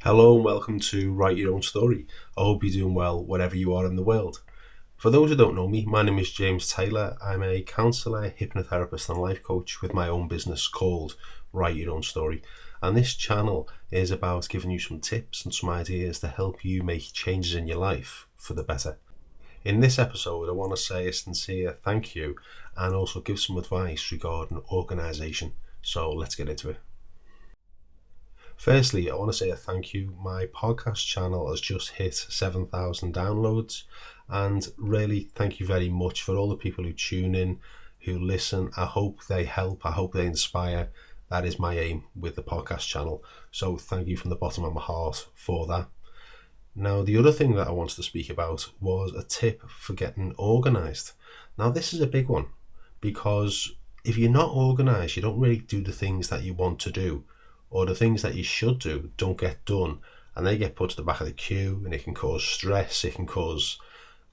Hello and welcome to Write Your Own Story. I hope you're doing well wherever you are in the world. For those who don't know me, my name is James Taylor. I'm a counsellor, hypnotherapist and life coach with my own business called Write Your Own Story. And this channel is about giving you some tips and some ideas to help you make changes in your life for the better. In this episode, I want to say a sincere thank you and also give some advice regarding organisation. So let's get into it. Firstly, I want to say a thank you. My podcast channel has just hit 7,000 downloads, and really thank you very much for all the people who tune in, who listen. I hope they help, I hope they inspire. That is my aim with the podcast channel. So thank you from the bottom of my heart for that. Now, the other thing that I wanted to speak about was a tip for getting organised. Now, this is a big one because if you're not organised, you don't really do the things that you want to do, or the things that you should do don't get done, and they get put to the back of the queue, and it can cause stress, it can cause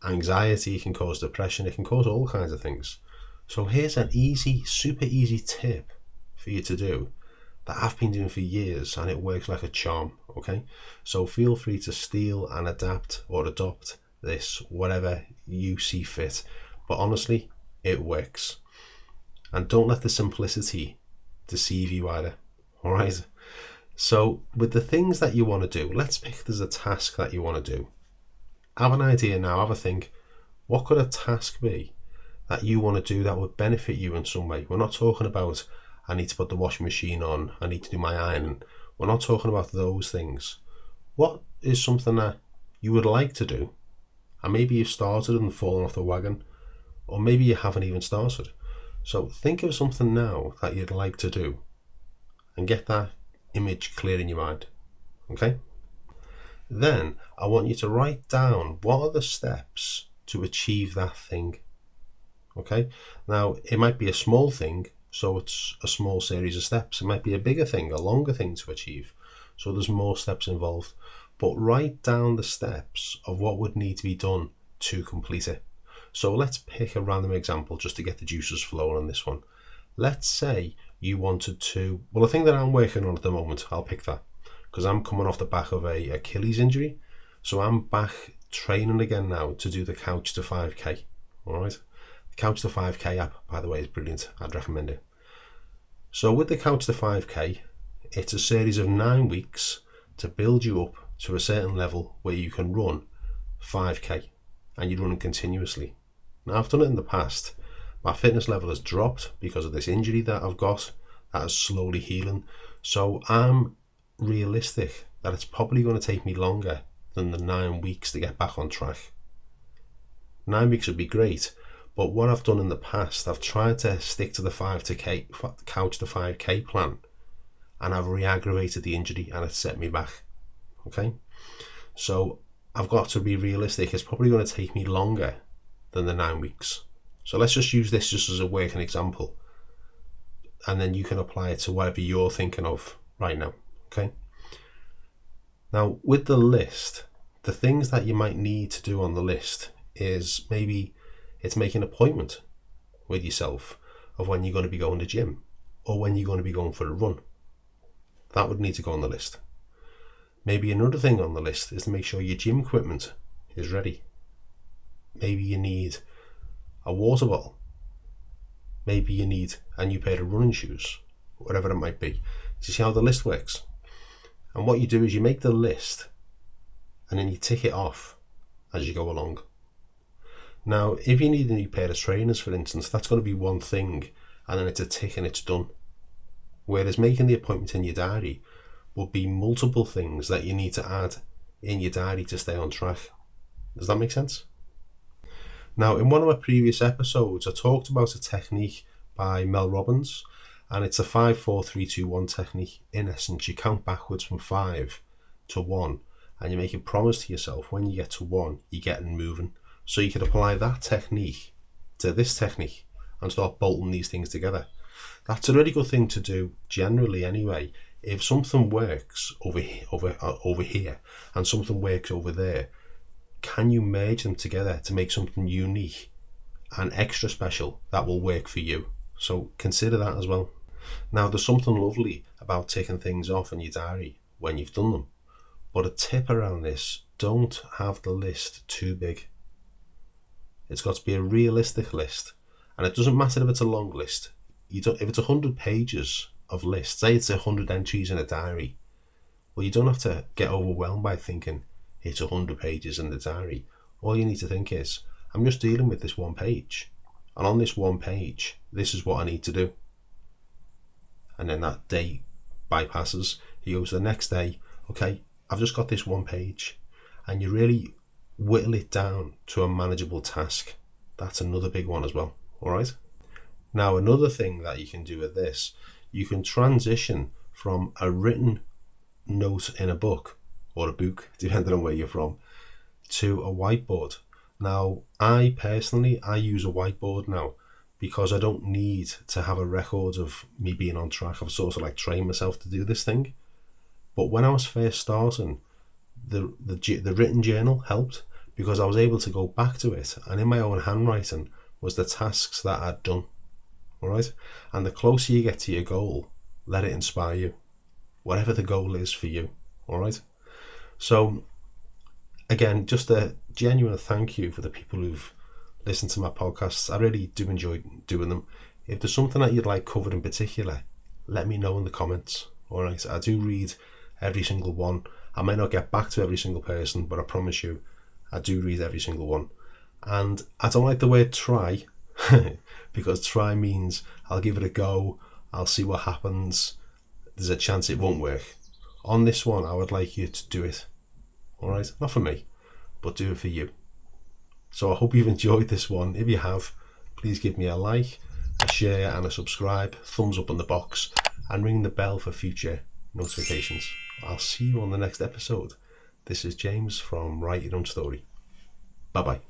anxiety, it can cause depression, it can cause all kinds of things. So here's an easy, super easy tip for you to do that I've been doing for years, and it works like a charm, okay? So feel free to steal and adapt or adopt this, whatever you see fit. But honestly, it works. And don't let the simplicity deceive you either. All right. So with the things that you want to do, let's pick there's a task that you want to do. Have an idea now, have a think. What could a task be that you want to do that would benefit you in some way? We're not talking about I need to put the washing machine on, I need to do my ironing. We're not talking about those things. What is something that you would like to do? And maybe you've started and fallen off the wagon, or maybe you haven't even started. So think of something now that you'd like to do, and get that image clear in your mind, okay? Then I want you to write down what are the steps to achieve that thing, okay? Now, it might be a small thing, so it's a small series of steps. It might be a bigger thing, a longer thing to achieve, so there's more steps involved. But write down the steps of what would need to be done to complete it. So let's pick a random example just to get the juices flowing on this one. Let's say you wanted to, well, the thing that I'm working on at the moment, I'll pick that because I'm coming off the back of a Achilles injury. So I'm back training again now to do the Couch to 5K. All right. The Couch to 5K app, by the way, is brilliant. I'd recommend it. So with the Couch to 5K, it's a series of 9 weeks to build you up to a certain level where you can run 5K and you're running continuously. Now, I've done it in the past. My fitness level has dropped because of this injury that I've got that is slowly healing. So I'm realistic that it's probably going to take me longer than the 9 weeks to get back on track. 9 weeks would be great, but what I've done in the past, I've tried to stick to the Couch to 5K plan, and I've re-aggravated the injury and it's set me back. Okay? So I've got to be realistic. It's probably going to take me longer than the 9 weeks. So let's just use this just as a working example, and then you can apply it to whatever you're thinking of right now, okay? Now, with the list, the things that you might need to do on the list is maybe it's making an appointment with yourself of when you're going to be going to gym or when you're going to be going for a run. That would need to go on the list. Maybe another thing on the list is to make sure your gym equipment is ready. Maybe you need a water bottle. Maybe you need a new pair of running shoes, whatever it might be. Do you see how the list works? And what you do is you make the list and then you tick it off as you go along. Now, if you need a new pair of trainers, for instance, that's going to be one thing, and then it's a tick and it's done. Whereas making the appointment in your diary will be multiple things that you need to add in your diary to stay on track. Does that make sense? Now, in one of my previous episodes, I talked about a technique by Mel Robbins, and it's a 5-4-3-2-1 technique. In essence, you count backwards from 5 to 1, and you make a promise to yourself when you get to 1, you're getting moving. So you can apply that technique to this technique and start bolting these things together. That's a really good thing to do generally anyway. If something works over here and something works over there, can you merge them together to make something unique and extra special that will work for you? So consider that as well. Now, there's something lovely about taking things off in your diary when you've done them. But a tip around this, don't have the list too big. It's got to be a realistic list. And it doesn't matter if it's a long list. If it's 100 pages of lists, say it's 100 entries in a diary, well, you don't have to get overwhelmed by thinking it's 100 pages in the diary. All you need to think is, I'm just dealing with this one page. And on this one page, this is what I need to do. And then that day bypasses. He goes to the next day, okay, I've just got this one page. And you really whittle it down to a manageable task. That's another big one as well. All right. Now, another thing that you can do with this, you can transition from a written note in a book or a book, depending on where you're from, to a whiteboard. Now, I personally use a whiteboard now because I don't need to have a record of me being on track. I've sort of like trained myself to do this thing. But when I was first starting, the written journal helped because I was able to go back to it, and in my own handwriting was the tasks that I'd done. All right. And the closer you get to your goal, let it inspire you, whatever the goal is for you. All right. So again, just a genuine thank you for the people who've listened to my podcasts. I really do enjoy doing them. If there's something that you'd like covered in particular, let me know in the comments. All right. I do read every single one. I may not get back to every single person, but I promise you, I do read every single one. And I don't like the word try because try means I'll give it a go, I'll see what happens, there's a chance it won't work. On this one, I would like you to do it. All right, not for me, but do it for you. So I hope you've enjoyed this one. If you have, please give me a like, a share and a subscribe, thumbs up on the box, and ring the bell for future notifications. I'll see you on the next episode. This is James from Write Your Own Story. Bye bye.